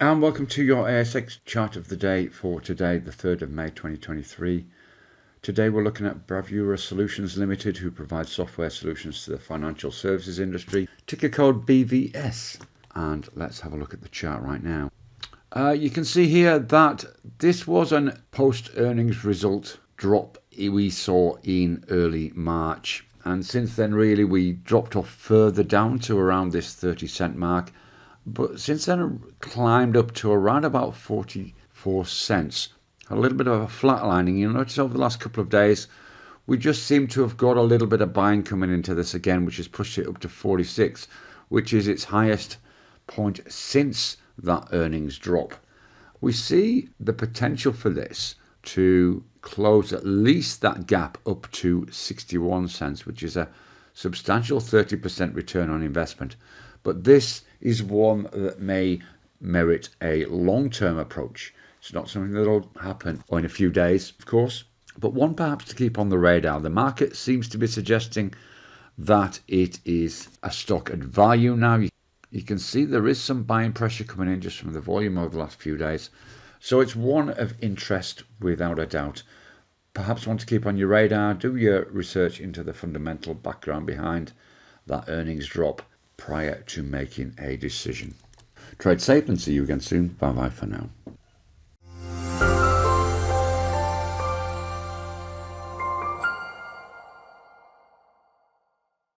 And welcome to your ASX chart of the day for today, the 3rd of May 2023. Today we're looking at Bravura Solutions Limited, who provide software solutions to the financial services industry. Ticker code BVS. And let's have a look at the chart right now. You can see here that this was a post-earnings result drop we saw in early March. And since then, really, we dropped off further down to around this 30-cent mark. But since then, it climbed up to around about 44 cents. A little bit of a flatlining. You'll notice over the last couple of days, we just seem to have got a little bit of buying coming into this again, which has pushed it up to 46, which is its highest point since that earnings drop. We see the potential for this to close at least that gap up to 61 cents, which is a substantial 30% return on investment. But this is one that may merit a long-term approach. It's not something that will happen in a few days, of course, but one perhaps to keep on the radar. The market seems to be suggesting that it is a stock at value now. You can see there is some buying pressure coming in just from the volume over the last few days. So it's one of interest without a doubt. Perhaps want to keep on your radar. Do your research into the fundamental background behind that earnings drop prior to making a decision. Trade safe and see you again soon. Bye bye for now.